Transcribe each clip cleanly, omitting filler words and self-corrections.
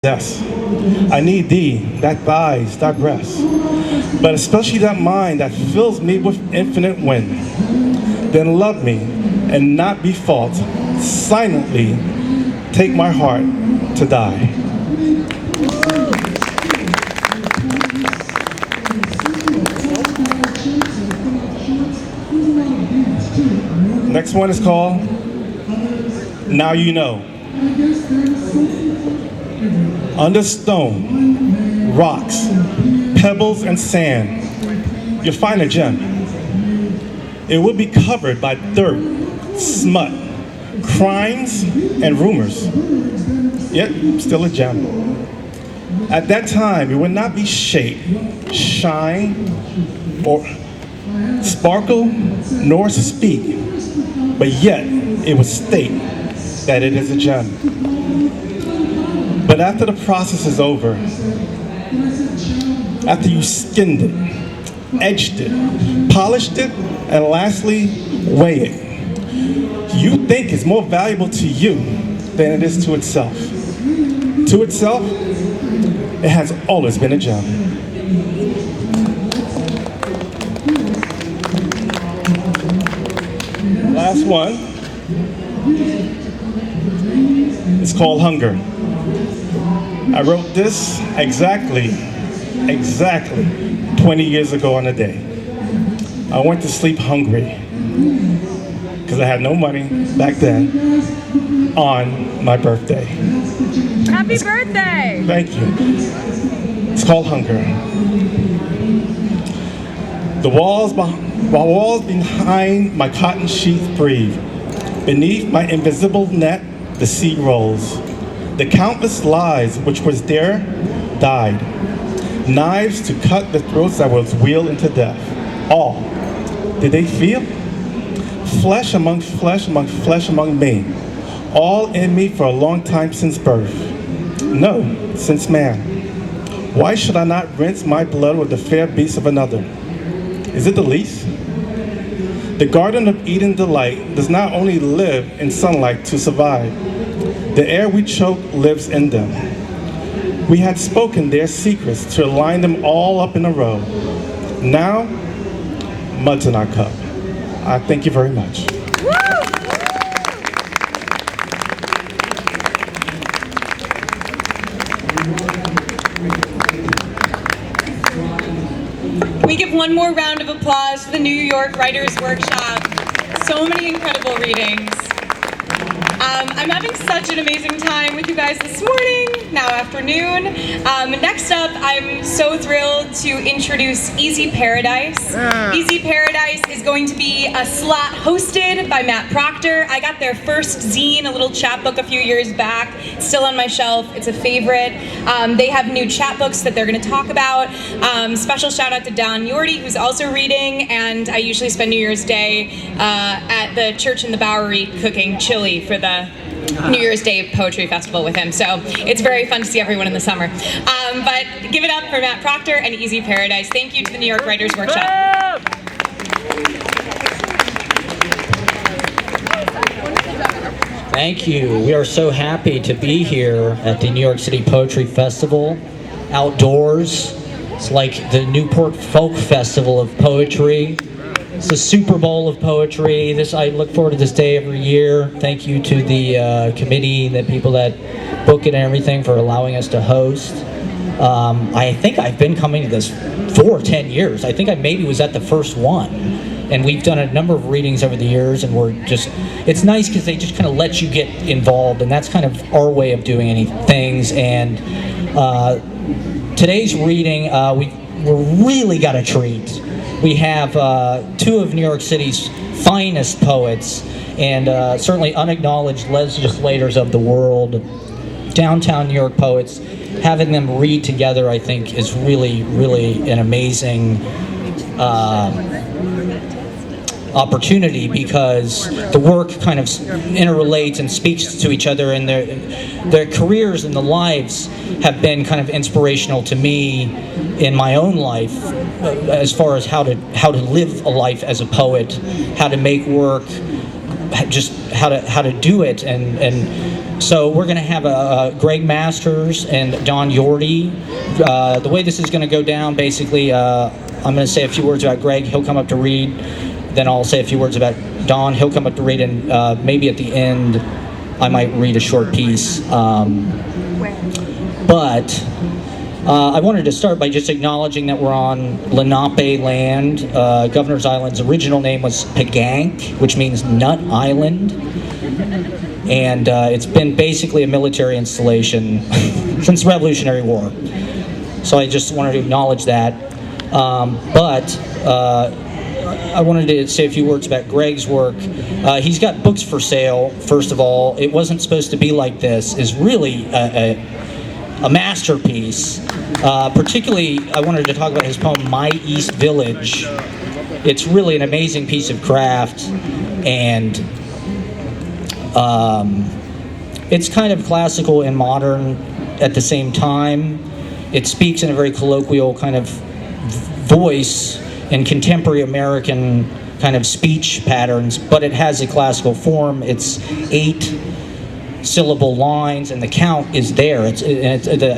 Yes, I need thee, that thighs, that breast, but especially that mind that fills me with infinite wind. Then love me and not be fault, silently take my heart to die. Next one is called Now You Know. Under stone, rocks, pebbles, and sand, you'll find a gem. It will be covered by dirt, smut, crimes, and rumors, yet still a gem. At that time, it would not be shape, shine, or sparkle, nor speak, but yet it would state that it is a gem. But after the process is over, after you skinned it, edged it, polished it, and lastly, weigh it, you think it's more valuable to you than it is to itself. To itself, it has always been a gem. Last one is called Hunger. I wrote this exactly 20 years ago on a day. I went to sleep hungry because I had no money back then on my birthday. Happy birthday! Thank you. It's called Hunger. The walls behind my cotton sheath breathe. Beneath my invisible net, the sea rolls. The countless lies which was there died. Knives to cut the throats that was wheeled into death. All, did they feel? Flesh among flesh among flesh among me. All in me for a long time since birth. No, since man. Why should I not rinse my blood with the fair beasts of another? Is it the least? The Garden of Eden delight does not only live in sunlight to survive. The air we choke lives in them. We had spoken their secrets to line them all up in a row. Now, mud's in our cup. I thank you very much. Can we give one more round of applause for the New York Writers Workshop? So many incredible readings. I'm having such an amazing time with you guys this morning, now afternoon. Next up, I'm so thrilled to introduce Easy Paradise. Easy Paradise is going to be a slot hosted by Matt Proctor. I got their first zine, a little chapbook a few years back. It's still on my shelf. It's a favorite. They have new chapbooks that they're going to talk about. Special shout out to Yorty, who's also reading, and I usually spend New Year's Day at the church in the Bowery cooking chili for the New Year's Day Poetry Festival with him. So it's very fun to see everyone in the summer. But give it up for Matt Proctor and Easy Paradise. Thank you to the New York Writers Workshop. Thank you. We are so happy to be here at the New York City Poetry Festival, outdoors. It's like the Newport Folk Festival of Poetry. It's the Super Bowl of poetry. I look forward to this day every year. Thank you to the committee, the people that book it and everything for allowing us to host. I think I've been coming to this for 10 years. I think I maybe was at the first one. And we've done a number of readings over the years, and it's nice because they just kind of let you get involved, and that's kind of our way of doing things. And today's reading, we really got a treat. We have two of New York City's finest poets and certainly unacknowledged legislators of the world, downtown New York poets. Having them read together, I think, is really, really an amazing opportunity because the work kind of interrelates and speaks to each other, and their careers and the lives have been kind of inspirational to me in my own life as far as how to live a life as a poet, how to make work just how to do it, and so we're going to have Greg Masters and Don Yorty. The way this is going to go down, basically, I'm going to say a few words about Greg. He'll come up to read. Then I'll say a few words about Don. He'll come up to read, and maybe at the end, I might read a short piece. But I wanted to start by just acknowledging that we're on Lenape land. Governor's Island's original name was Pagank, which means Nut Island. And it's been basically a military installation since the Revolutionary War. So I just wanted to acknowledge that. I wanted to say a few words about Greg's work. He's got books for sale, first of all. It Wasn't Supposed to Be Like This is really a masterpiece. Particularly, I wanted to talk about his poem, My East Village. It's really an amazing piece of craft, and it's kind of classical and modern at the same time. It speaks in a very colloquial kind of voice in contemporary American kind of speech patterns, but it has a classical form. It's 8-syllable lines, and the count is there. I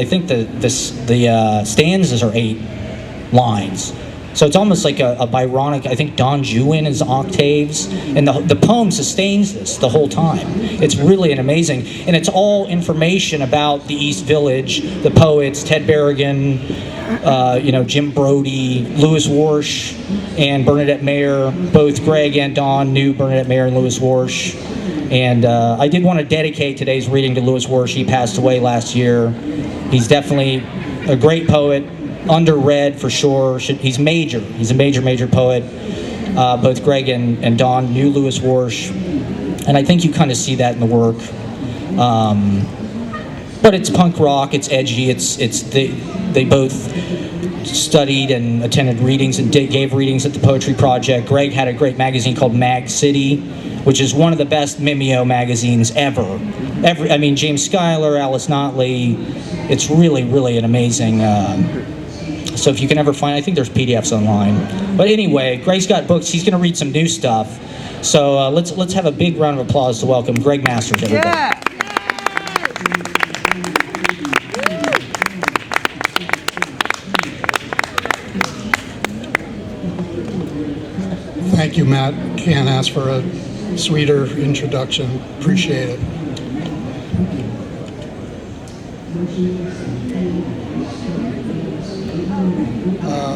think the stanzas are 8 lines. So it's almost like a Byronic. I think Don Juan is octaves, and the poem sustains this the whole time. It's really an amazing, and it's all information about the East Village, the poets, Ted Berrigan, Jim Brodie, Lewis Warsh, and Bernadette Mayer. Both Greg and Don knew Bernadette Mayer and Lewis Warsh. And I did want to dedicate today's reading to Lewis Warsh. He passed away last year. He's definitely a great poet, underread for sure. He's major. He's a major poet. Both Greg and Don knew Lewis Warsh, and I think you kind of see that in the work. But it's punk rock. It's edgy. They both studied and attended readings and gave readings at the Poetry Project. Greg had a great magazine called Mag City, which is one of the best Mimeo magazines ever. James Schuyler, Alice Notley. It's really an amazing. So if you can ever find, I think there's PDFs online. But anyway, Greg's got books. He's going to read some new stuff. So let's have a big round of applause to welcome Greg Masters, everybody. Yeah. Thank you, Matt. Can't ask for a sweeter introduction. Appreciate it.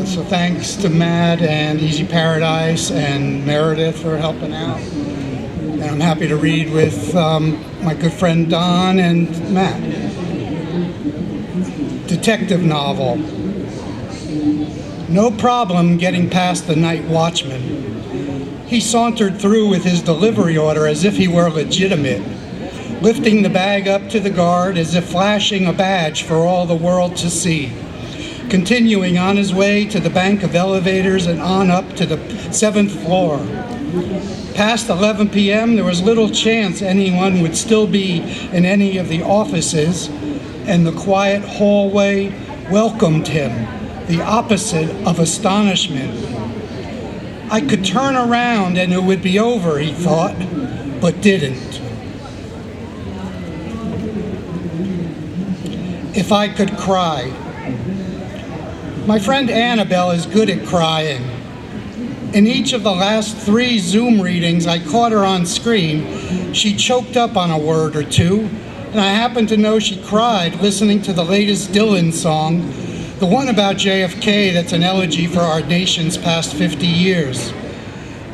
So thanks to Matt and Easy Paradise and Meredith for helping out. And I'm happy to read with my good friend Don and Matt. Detective novel. No problem getting past the night watchman. He sauntered through with his delivery order as if he were legitimate, lifting the bag up to the guard as if flashing a badge for all the world to see. Continuing on his way to the bank of elevators and on up to the 7th floor. Past 11 p.m., there was little chance anyone would still be in any of the offices, and the quiet hallway welcomed him, the opposite of astonishment. I could turn around and it would be over, he thought, but didn't. If I could cry. My friend Annabelle is good at crying. In each of the last 3 Zoom readings I caught her on screen, she choked up on a word or two, and I happened to know she cried listening to the latest Dylan song, the one about JFK that's an elegy for our nation's past 50 years.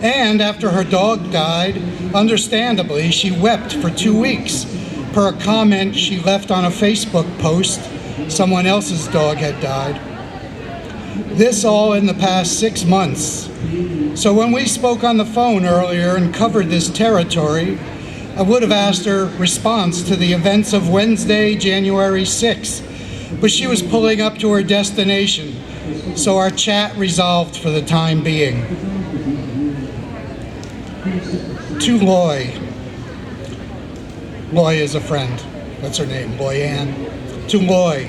And after her dog died, understandably, she wept for 2 weeks, per a comment she left on a Facebook post. Someone else's dog had died. This all in the past 6 months. So when we spoke on the phone earlier and covered this territory, I would have asked her response to the events of Wednesday, January 6th, but she was pulling up to her destination, so our chat resolved for the time being. To Loy. Loy is a friend. What's her name? Loyanne. To Loy,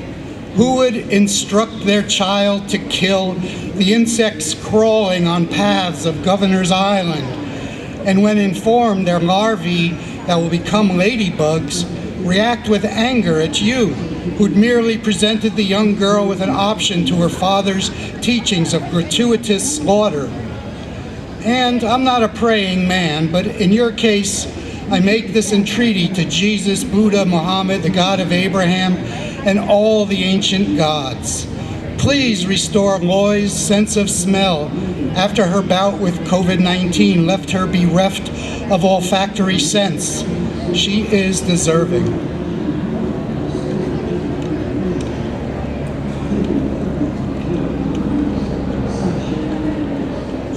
who would instruct their child to kill the insects crawling on paths of Governor's Island, and when informed their larvae that will become ladybugs react with anger at you, who'd merely presented the young girl with an option to her father's teachings of gratuitous slaughter. And I'm not a praying man, but in your case, I make this entreaty to Jesus, Buddha, Muhammad, the God of Abraham, and all the ancient gods. Please restore Loy's sense of smell after her bout with COVID-19 left her bereft of olfactory sense. She is deserving.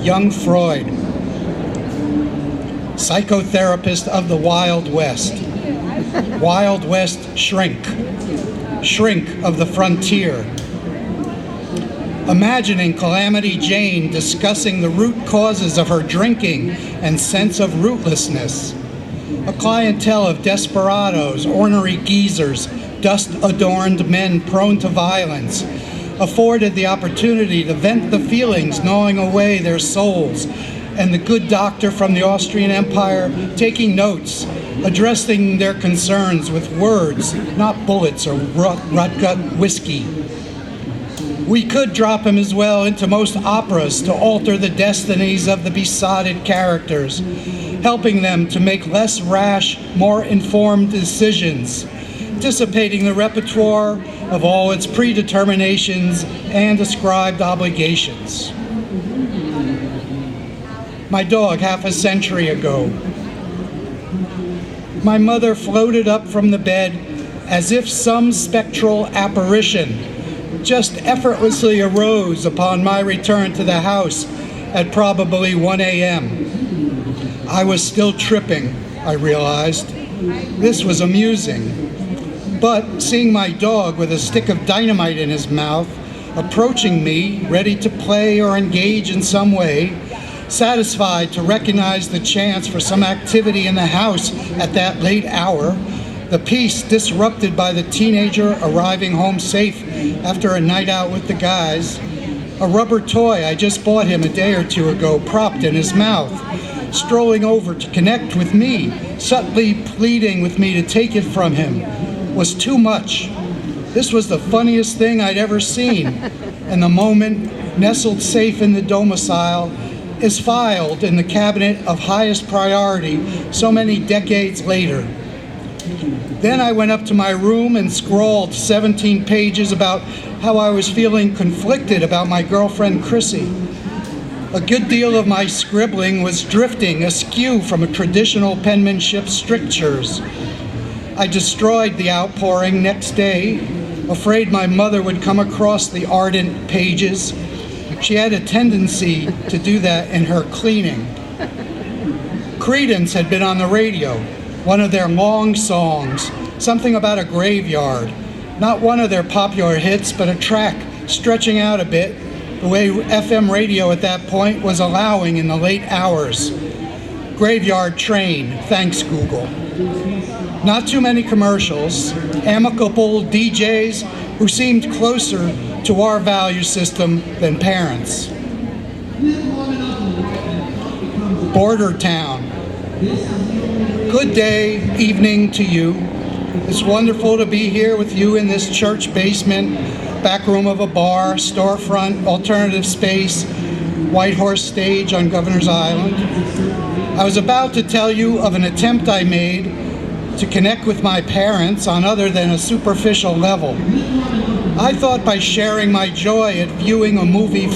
Young Freud, psychotherapist of the Wild West. Wild West shrink of the frontier. Imagining Calamity Jane discussing the root causes of her drinking and sense of rootlessness. A clientele of desperados, ornery geezers, dust-adorned men prone to violence, afforded the opportunity to vent the feelings gnawing away their souls, and the good doctor from the Austrian Empire taking notes, addressing their concerns with words, not bullets or rot-gut whiskey. We could drop him as well into most operas to alter the destinies of the besotted characters, helping them to make less rash, more informed decisions, dissipating the repertoire of all its predeterminations and ascribed obligations. My dog half a century ago. My mother floated up from the bed as if some spectral apparition just effortlessly arose upon my return to the house at probably 1 a.m. I was still tripping, I realized. This was amusing. But seeing my dog with a stick of dynamite in his mouth, approaching me, ready to play or engage in some way, satisfied to recognize the chance for some activity in the house at that late hour, the peace disrupted by the teenager arriving home safe after a night out with the guys, a rubber toy I just bought him a day or two ago propped in his mouth, strolling over to connect with me, subtly pleading with me to take it from him, was too much. This was the funniest thing I'd ever seen, and the moment, nestled safe in the domicile, is filed in the cabinet of highest priority so many decades later. Then I went up to my room and scrawled 17 pages about how I was feeling conflicted about my girlfriend Chrissy. A good deal of my scribbling was drifting askew from a traditional penmanship strictures. I destroyed the outpouring next day, afraid my mother would come across the ardent pages. She had a tendency to do that in her cleaning. Creedence had been on the radio, one of their long songs, something about a graveyard. Not one of their popular hits, but a track stretching out a bit, the way FM radio at that point was allowing in the late hours. Graveyard Train, thanks Google. Not too many commercials, amicable DJs who seemed closer to our value system than parents. Border town. Good day, evening to you. It's wonderful to be here with you in this church basement, back room of a bar, storefront, alternative space, White Horse stage on Governor's Island. I was about to tell you of an attempt I made to connect with my parents on other than a superficial level. I thought by sharing my joy at viewing a movie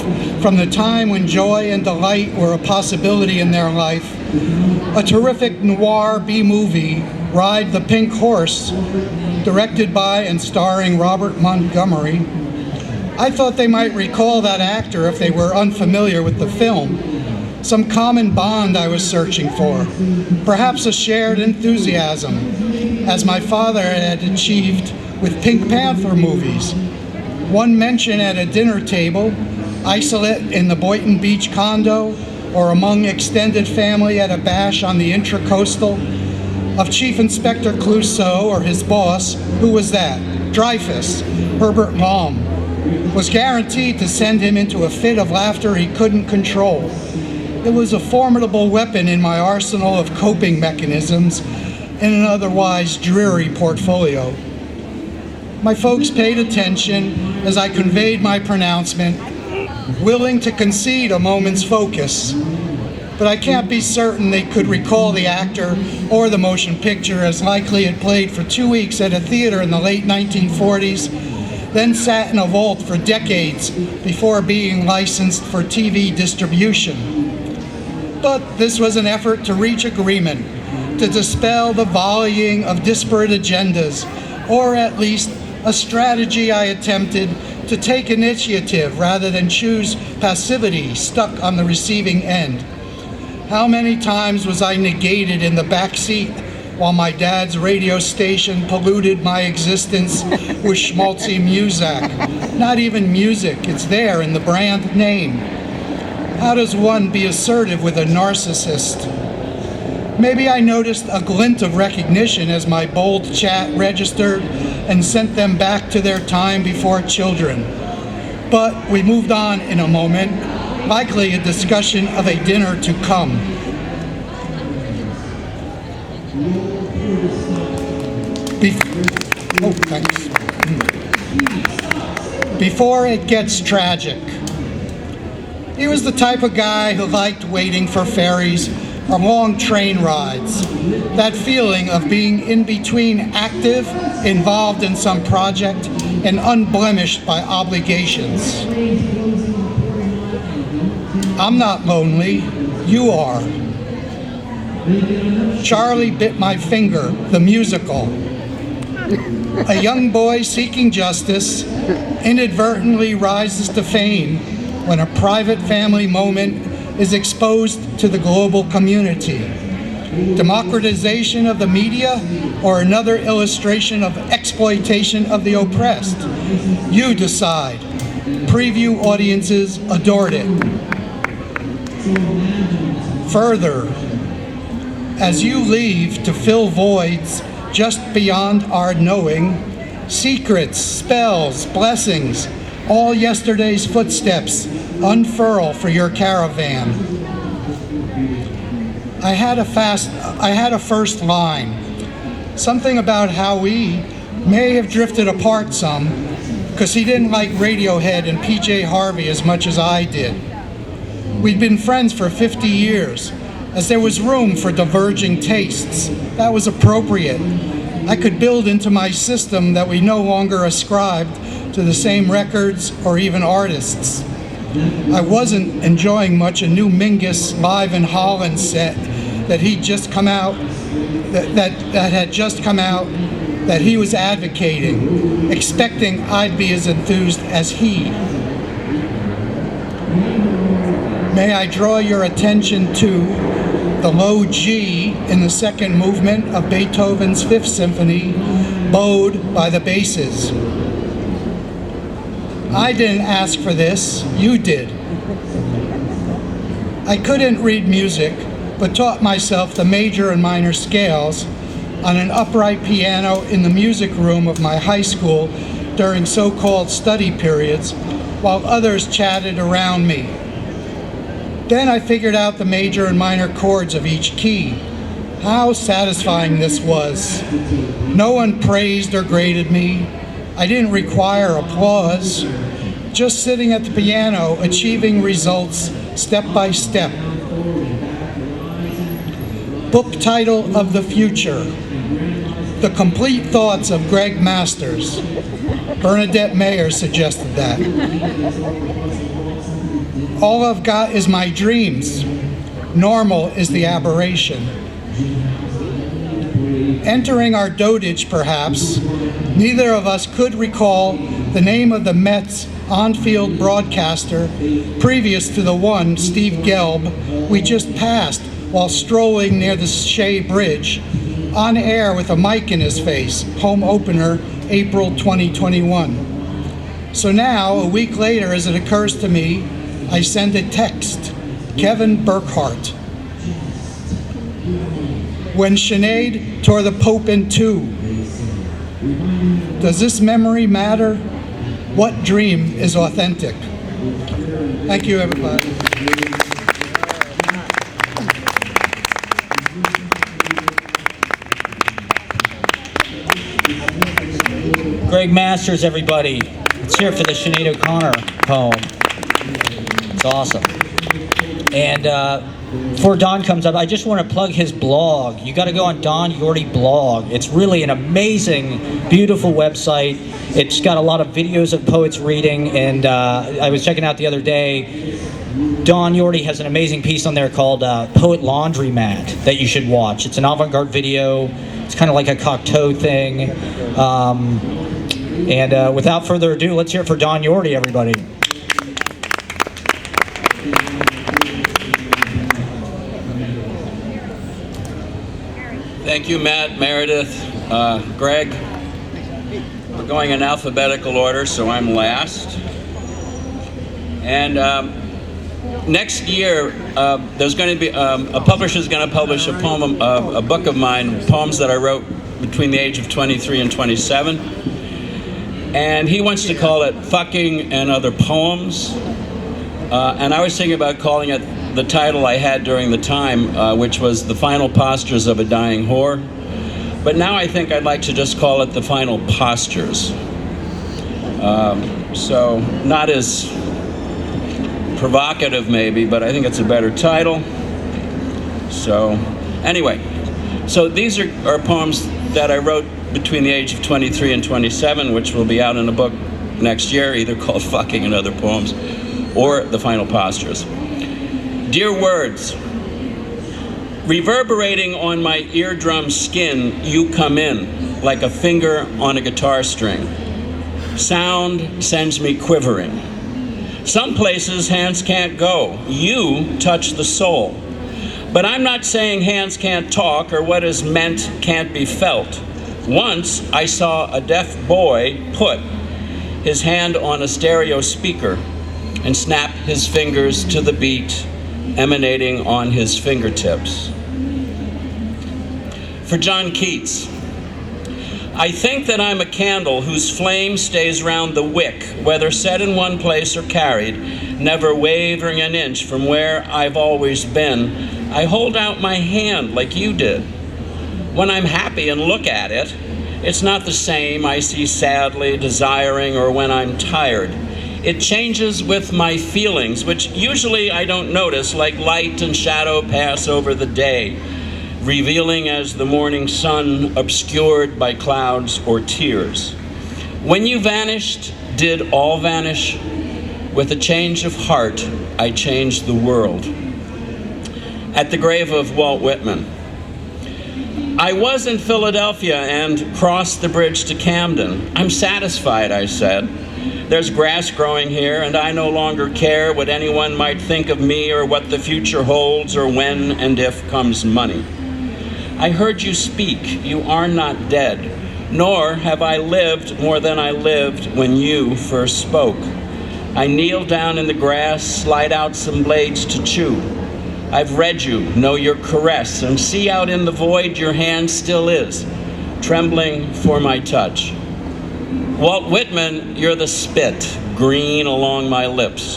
from the time when joy and delight were a possibility in their life, a terrific noir B-movie, Ride the Pink Horse, directed by and starring Robert Montgomery, I thought they might recall that actor if they were unfamiliar with the film. Some common bond I was searching for, perhaps a shared enthusiasm, as my father had achieved with Pink Panther movies. One mention at a dinner table, isolate in the Boynton Beach condo, or among extended family at a bash on the Intracoastal, of Chief Inspector Clouseau or his boss, who was that? Dreyfus, Herbert Lom, was guaranteed to send him into a fit of laughter he couldn't control. It was a formidable weapon in my arsenal of coping mechanisms in an otherwise dreary portfolio. My folks paid attention as I conveyed my pronouncement, willing to concede a moment's focus, but I can't be certain they could recall the actor or the motion picture, as likely it played for 2 weeks at a theater in the late 1940s, then sat in a vault for decades before being licensed for TV distribution. But this was an effort to reach agreement, to dispel the volleying of disparate agendas, or at least a strategy I attempted to take initiative rather than choose passivity, stuck on the receiving end. How many times was I negated in the back seat while my dad's radio station polluted my existence with schmaltzy music? Not even music, it's there in the brand name. How does one be assertive with a narcissist? Maybe I noticed a glint of recognition as my bold chat registered and sent them back to their time before children. But we moved on in a moment, likely a discussion of a dinner to come. Thanks. Before it gets tragic. He was the type of guy who liked waiting for ferries or long train rides. That feeling of being in between active, involved in some project, and unblemished by obligations. I'm not lonely, you are. Charlie Bit My Finger, the musical. A young boy seeking justice inadvertently rises to fame when a private family moment is exposed to the global community. Democratization of the media or another illustration of exploitation of the oppressed? You decide. Preview audiences adored it. Further, as you leave to fill voids just beyond our knowing, secrets, spells, blessings, all yesterday's footsteps unfurl for your caravan. I had a first line, something about how we may have drifted apart some, because he didn't like Radiohead and PJ Harvey as much as I did. We'd been friends for 50 years, as there was room for diverging tastes. That was appropriate. I could build into my system that we no longer ascribed to the same records or even artists. I wasn't enjoying much a new Mingus live in Holland set that he'd just come out, that had just come out, that he was advocating, expecting I'd be as enthused as he. May I draw your attention to the low G in the second movement of Beethoven's Fifth Symphony, bowed by the basses. I didn't ask for this, you did. I couldn't read music, but taught myself the major and minor scales on an upright piano in the music room of my high school during so-called study periods, while others chatted around me. Then I figured out the major and minor chords of each key. How satisfying this was. No one praised or graded me. I didn't require applause. Just sitting at the piano, achieving results step by step. Book title of the future: The Complete Thoughts of Greg Masters. Bernadette Mayer suggested that. All I've got is my dreams. Normal is the aberration. Entering our dotage, perhaps, neither of us could recall the name of the Mets on-field broadcaster previous to the one, Steve Gelb, we just passed while strolling near the Shea Bridge, on air with a mic in his face, home opener, April 2021. So now, a week later, as it occurs to me, I send a text, Kevin Burkhardt. When Sinead tore the Pope in two. Does this memory matter? What dream is authentic? Thank you, everybody. Greg Masters, everybody. Let's hear it for the Sinead O'Connor poem. It's awesome. And before Don comes up, I just want to plug his blog. You got to go on Don Yorty blog. It's really an amazing, beautiful website. It's got a lot of videos of poets reading, and I was checking out the other day. Don Yorty has an amazing piece on there called Poet Laundromat that you should watch. It's an avant-garde video. It's kind of like a Cocteau thing. And without further ado, let's hear it for Don Yorty, everybody. Thank you, Matt, Meredith, Greg. We're going in alphabetical order, so I'm last. And next year, there's going to be a publisher's going to publish a poem, a book of mine, poems that I wrote between the age of 23 and 27. And he wants to call it Fucking and Other Poems. And I was thinking about calling it the title I had during the time, which was The Final Postures of a Dying Whore. But now I think I'd like to just call it The Final Postures. So not as provocative maybe, but I think it's a better title. So anyway, so these are poems that I wrote between the age of 23 and 27, which will be out in a book next year, either called Fucking and Other Poems or The Final Postures. Dear words, reverberating on my eardrum skin, you come in like a finger on a guitar string. Sound sends me quivering. Some places hands can't go. You touch the soul. But I'm not saying hands can't talk or what is meant can't be felt. Once I saw a deaf boy put his hand on a stereo speaker and snap his fingers to the beat emanating on his fingertips. For John Keats, I think that I'm a candle whose flame stays round the wick, whether set in one place or carried, never wavering an inch from where I've always been. I hold out my hand like you did. When I'm happy and look at it, it's not the same I see sadly, desiring, or when I'm tired. It changes with my feelings, which usually I don't notice, like light and shadow pass over the day, revealing as the morning sun obscured by clouds or tears. When you vanished, did all vanish? With a change of heart, I changed the world. At the grave of Walt Whitman. I was in Philadelphia and crossed the bridge to Camden. I'm satisfied, I said. There's grass growing here, and I no longer care what anyone might think of me or what the future holds or when and if comes money. I heard you speak. You are not dead, nor have I lived more than I lived when you first spoke. I kneel down in the grass, slide out some blades to chew. I've read you, know your caress, and see out in the void your hand still is, trembling for my touch. Walt Whitman, you're the spit, green along my lips.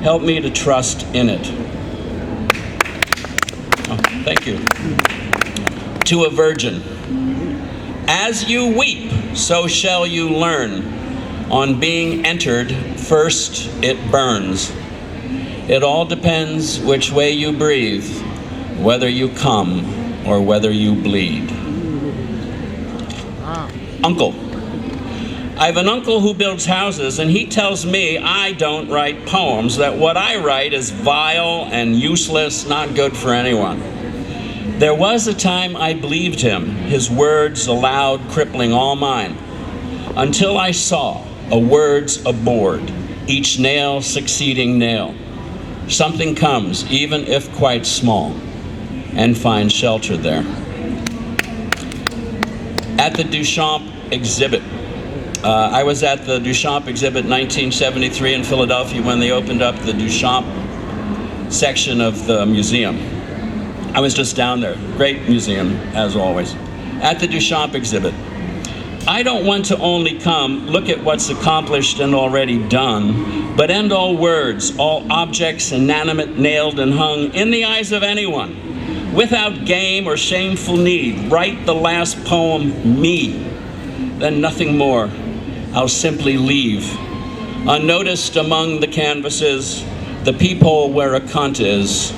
Help me to trust in it. Oh, thank you. To a virgin. As you weep, so shall you learn. On being entered, first it burns. It all depends which way you breathe, whether you come or whether you bleed. Uncle. I have an uncle who builds houses, and he tells me I don't write poems, that what I write is vile and useless, not good for anyone. There was a time I believed him, his words aloud crippling all mine, until I saw a words aboard, each nail succeeding nail. Something comes, even if quite small, and finds shelter there. At the Duchamp exhibit. I was at the Duchamp exhibit 1973 in Philadelphia when they opened up the Duchamp section of the museum. I was just down there. Great museum, as always. At the Duchamp exhibit. I don't want to only come, look at what's accomplished and already done, but end all words, all objects inanimate, nailed and hung in the eyes of anyone, without game or shameful need. Write the last poem, me, then nothing more, I'll simply leave. Unnoticed among the canvases, the peephole where a cunt is,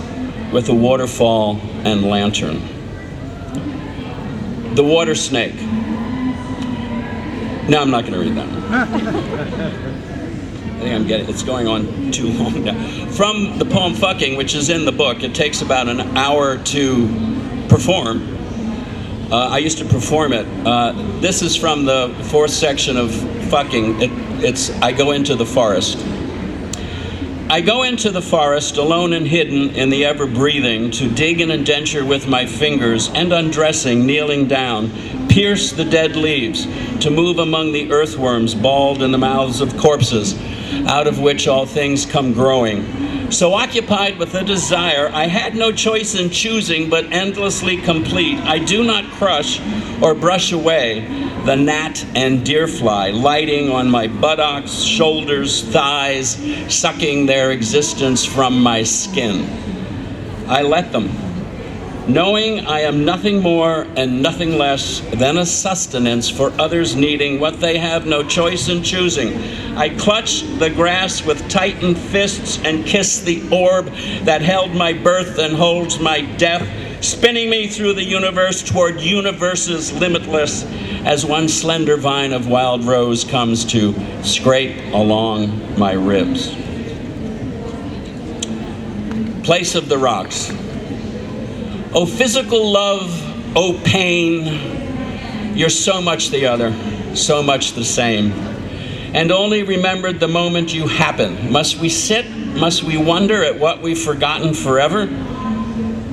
with a waterfall and lantern. The water snake. No, I'm not going to read that one. I think it's going on too long now. From the poem Fucking, which is in the book, it takes about an hour to perform. I used to perform it. This is from the fourth section of Fucking. It's I go into the forest. I go into the forest, alone and hidden in the ever-breathing, to dig an indenture with my fingers, and undressing, kneeling down, pierce the dead leaves, to move among the earthworms balled in the mouths of corpses, out of which all things come growing. So occupied with a desire, I had no choice in choosing, but endlessly complete. I do not crush or brush away the gnat and deerfly, lighting on my buttocks, shoulders, thighs, sucking their existence from my skin. I let them, knowing I am nothing more and nothing less than a sustenance for others needing what they have no choice in choosing. I clutch the grass with tightened fists and kiss the orb that held my birth and holds my death, spinning me through the universe toward universes limitless, as one slender vine of wild rose comes to scrape along my ribs. Place of the rocks. Oh, physical love, oh, pain, you're so much the other, so much the same, and only remembered the moment you happen. Must we sit? Must we wonder at what we've forgotten forever?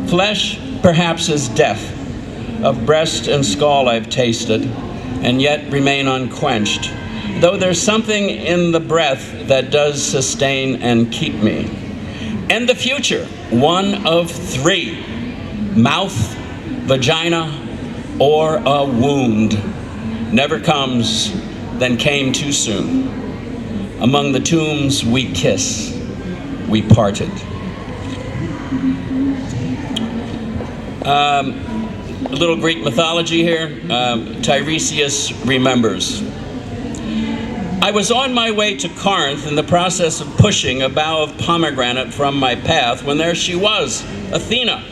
Flesh, perhaps, is death. Of breast and skull I've tasted, and yet remain unquenched, though there's something in the breath that does sustain and keep me. And the future, one of three: mouth, vagina, or a wound. Never comes, then came too soon. Among the tombs we kiss, we parted. A little Greek mythology here. Tiresias remembers. I was on my way to Corinth in the process of pushing a bough of pomegranate from my path when there she was, Athena,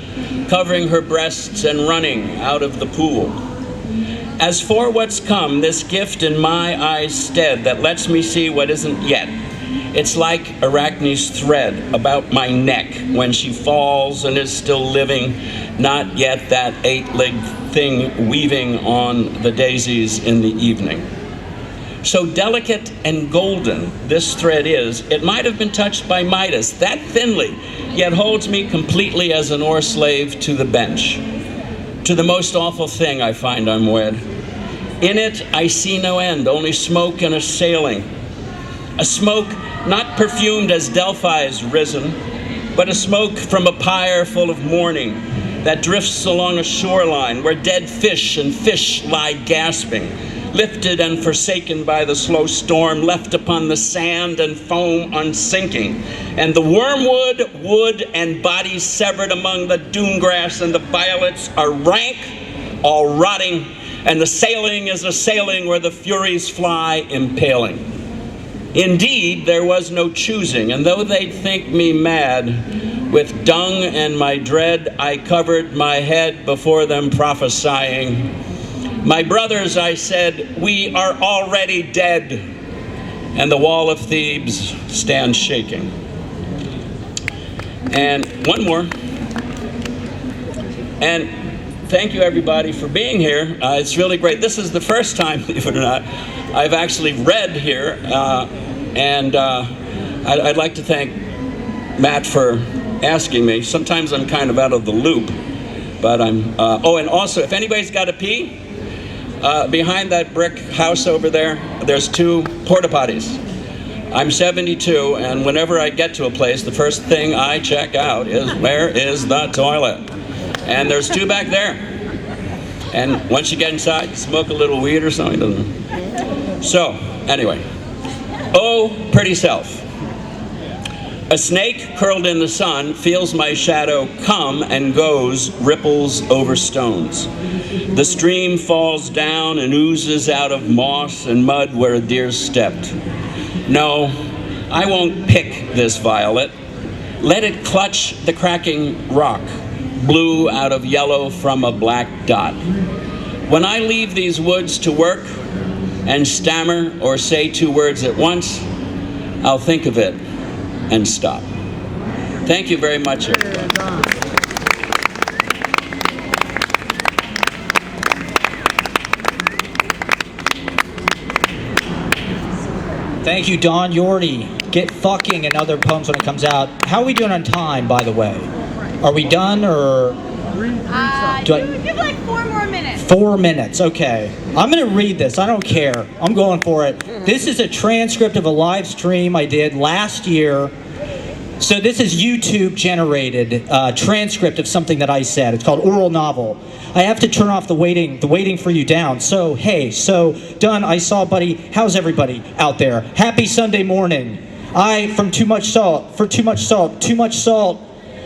covering her breasts and running out of the pool. As for what's come, this gift in my eyes stead that lets me see what isn't yet. It's like Arachne's thread about my neck when she falls and is still living, not yet that eight-legged thing weaving on the daisies in the evening. So delicate and golden this thread is, it might have been touched by Midas that thinly, yet holds me completely as an oar slave to the bench. To the most awful thing I find I'm wed. In it I see no end, only smoke and a sailing. A smoke not perfumed as Delphi's risen, but a smoke from a pyre full of mourning that drifts along a shoreline where dead fish and fish lie gasping, lifted and forsaken by the slow storm, left upon the sand and foam unsinking, and the wormwood, wood, and bodies severed among the dune grass and the violets are rank, all rotting, and the sailing is a sailing where the furies fly impaling. Indeed, there was no choosing, and though they'd think me mad, with dung and my dread I covered my head before them prophesying. My brothers, I said, we are already dead, and the wall of Thebes stands shaking. And one more. And thank you everybody for being here. It's really great. This is the first time, believe it or not, I've actually read here, and I'd like to thank Matt for asking me. Sometimes I'm kind of out of the loop, but I'm, oh, and also, if anybody's got to pee, behind that brick house over there, there's 2 porta potties. I'm 72, and whenever I get to a place, the first thing I check out is, where is the toilet? And there's 2 back there. And once you get inside, smoke a little weed or something. So, anyway. Oh, pretty self. A snake curled in the sun feels my shadow come and goes, ripples over stones. The stream falls down and oozes out of moss and mud where a deer stepped. No, I won't pick this violet. Let it clutch the cracking rock, blue out of yellow from a black dot. When I leave these woods to work and stammer or say 2 words at once, I'll think of it and stop. Thank you very much, everybody. Thank you, Don Yorty. Get fucking and other poems when it comes out. How are we doing on time, by the way? Are we done, or? Give like 4 more minutes. 4 minutes, okay. I'm gonna read this, I don't care. I'm going for it. This is a transcript of a live stream I did last year. So this is YouTube generated transcript of something that I said. It's called Oral Novel. I have to turn off the waiting for you down. So, hey, done, I saw, buddy, how's everybody out there? Happy Sunday morning. From too much salt, too much salt.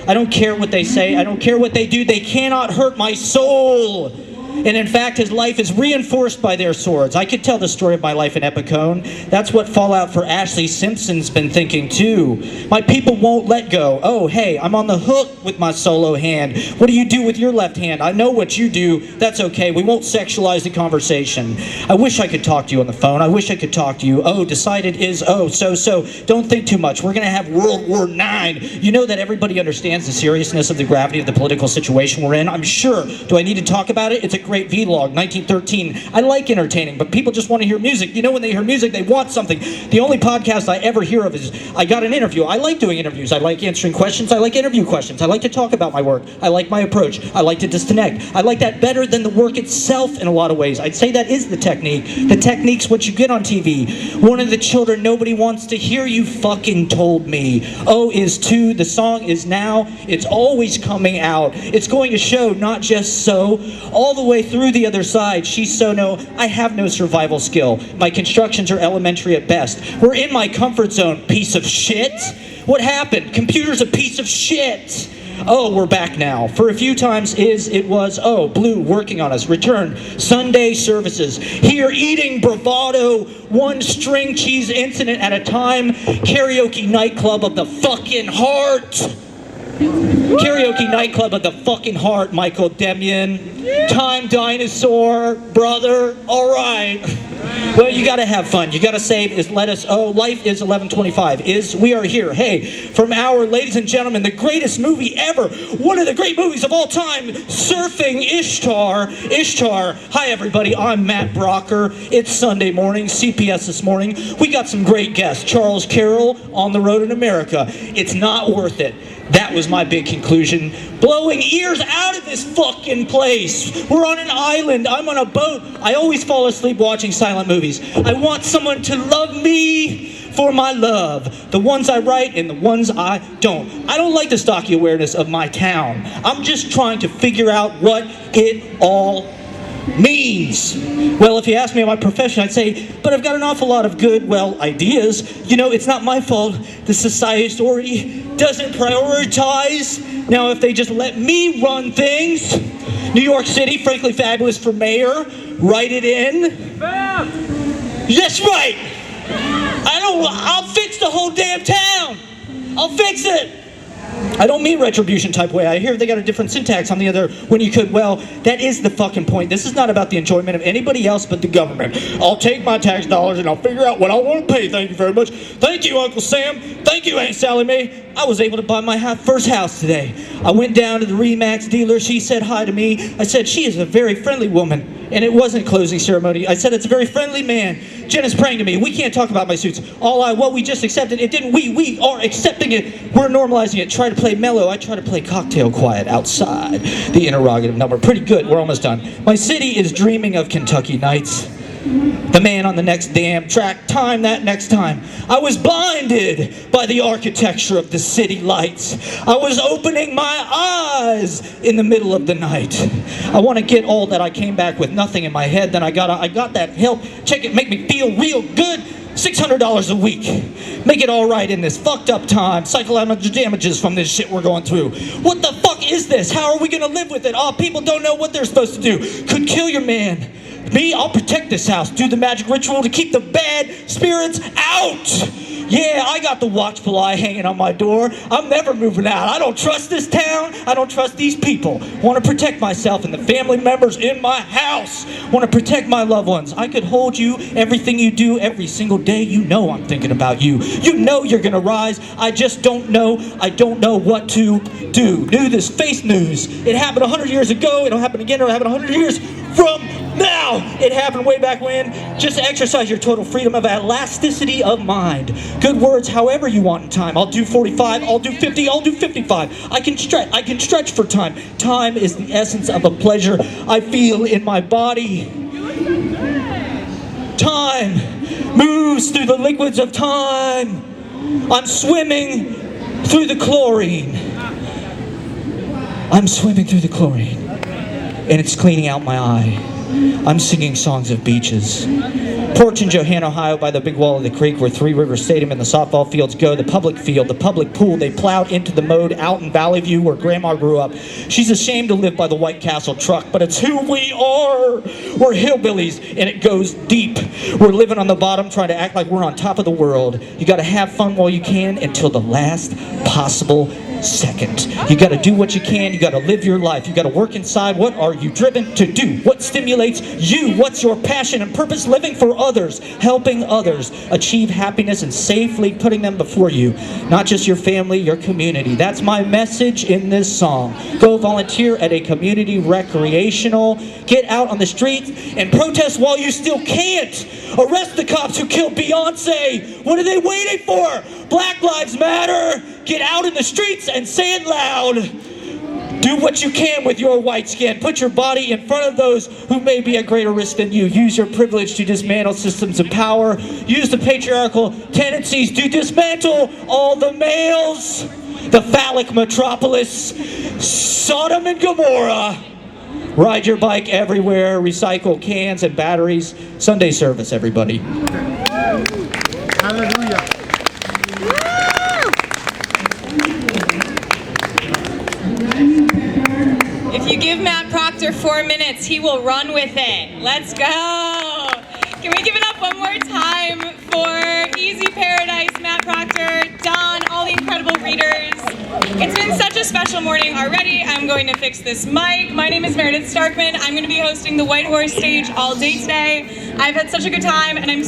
I don't care what they say, I don't care what they do, they cannot hurt my soul. And in fact, his life is reinforced by their swords. I could tell the story of my life in Epicone. That's what Fallout for Ashley Simpson's been thinking too. My people won't let go. Oh, hey, I'm on the hook with my solo hand. What do you do with your left hand? I know what you do. That's okay. We won't sexualize the conversation. I wish I could talk to you on the phone. I wish I could talk to you. Oh, decided is so. Don't think too much. We're going to have World War IX. You know that everybody understands the seriousness of the gravity of the political situation we're in. I'm sure. Do I need to talk about it? It's a great vlog, 1913. I like entertaining, but people just want to hear music. You know, when they hear music, they want something. The only podcast I ever hear of is I got an interview. I like doing interviews. I like answering questions. I like interview questions. I like to talk about my work. I like my approach. I like to disconnect. I like that better than the work itself in a lot of ways. I'd say that is the technique. The technique's what you get on TV. One of the children nobody wants to hear, you fucking told me. O is 2. The song is now. It's always coming out. It's going to show, not just so, all the way through the other side. She's so no, I have no survival skill. My constructions are elementary at best. We're in my comfort zone, piece of shit. What happened? Computer's a piece of shit. Oh, we're back now. For a few times it was, Blue working on us. Return, Sunday services. Here eating bravado, 1 string cheese incident at a time. Karaoke nightclub of the fucking heart. Karaoke nightclub of the fucking heart, Michael Demian. Time dinosaur, brother. All right. Well, you gotta have fun. You gotta save is let us. Oh, life is 11:25. We are here. Hey, from our ladies and gentlemen, the greatest movie ever. One of the great movies of all time. Surfing Ishtar. Hi, everybody. I'm Matt Brocker. It's Sunday morning. CPS this morning. We got some great guests. Charles Carroll on the road in America. It's not worth it. That was my big conclusion. Blowing ears out of this fucking place. We're on an island. I'm on a boat. I always fall asleep watching silent movies. I want someone to love me for my love. The ones I write and the ones I don't. I don't like the stocky awareness of my town. I'm just trying to figure out what it all means. Well, if you ask me my profession, I'd say, but I've got an awful lot of good, ideas. You know, it's not my fault the society doesn't prioritize. Now, if they just let me run things, New York City, frankly fabulous for mayor, write it in. That's right. I'll fix the whole damn town. I'll fix it. I don't mean retribution type way. I hear they got a different syntax on the other when you could. Well, that is the fucking point. This is not about the enjoyment of anybody else but the government. I'll take my tax dollars and I'll figure out what I want to pay. Thank you very much. Thank you, Uncle Sam. Thank you, Aunt Sally Mae. I was able to buy my first house today. I went down to the Remax dealer. She said hi to me. I said, she is a very friendly woman. And it wasn't closing ceremony. I said, it's a very friendly man. Jen is praying to me. We can't talk about my suits. What we just accepted, it didn't we are accepting it. We're normalizing it. Try to play mellow. I try to play cocktail quiet outside. The interrogative number. Pretty good. We're almost done. My city is dreaming of Kentucky nights. The man on the next damn track, time that next time. I was blinded by the architecture of the city lights. I was opening my eyes in the middle of the night. I want to get all that I came back with nothing in my head. Then I got that help. Check it, make me feel real good. $600 a week. Make it all right in this fucked up time. Psychological damages from this shit we're going through. What the fuck is this? How are we gonna live with it? Oh, people don't know what they're supposed to do. Could kill your man. Me, I'll protect this house. Do the magic ritual to keep the bad spirits out. Yeah, I got the watchful eye hanging on my door. I'm never moving out. I don't trust this town. I don't trust these people. Want to protect myself and the family members in my house. Want to protect my loved ones. I could hold you, everything you do, every single day. You know I'm thinking about you. You know you're going to rise. I just don't know. I don't know what to do. New this face news. It happened 100 years ago. It'll happen again. It'll happen 100 years from now. It happened way back when. Just exercise your total freedom of elasticity of mind. Good words however you want in time. I'll do 45, I'll do 50, I'll do 55. I can stretch for time. Time is the essence of a pleasure I feel in my body. Time moves through the liquids of time. I'm swimming through the chlorine. I'm swimming through the chlorine. And it's cleaning out my eye. I'm singing songs of beaches. Porch in Johanna, Ohio, by the big wall of the creek where Three River Stadium and the softball fields go, the public field, the public pool, they plowed into the mode out in Valley View where Grandma grew up. She's ashamed to live by the White Castle truck, but it's who we are. We're hillbillies, and it goes deep. We're living on the bottom, trying to act like we're on top of the world. You gotta have fun while you can until the last possible second. You gotta do what you can. You gotta live your life. You gotta work inside. What are you driven to do? What stimulates you? What's your passion and purpose? Living for others, helping others achieve happiness and safely putting them before you. Not just your family, your community. That's my message in this song. Go volunteer at a community recreational. Get out on the streets and protest while you still can't. Arrest the cops who killed Beyonce. What are they waiting for? Black Lives Matter. Get out in the streets and say it loud. Do what you can with your white skin. Put your body in front of those who may be at greater risk than you. Use your privilege to dismantle systems of power. Use the patriarchal tendencies to dismantle all the males. The phallic metropolis, Sodom and Gomorrah. Ride your bike everywhere. Recycle cans and batteries. Sunday service, everybody. Hallelujah. If you give Matt Proctor 4 minutes, he will run with it. Let's go. Can we give it up one more time for Easy Paradise, Matt Proctor, Don, all the incredible readers. It's been such a special morning already. I'm going to fix this mic. My name is Meredith Starkman. I'm going to be hosting the White Horse stage all day today. I've had such a good time, and I'm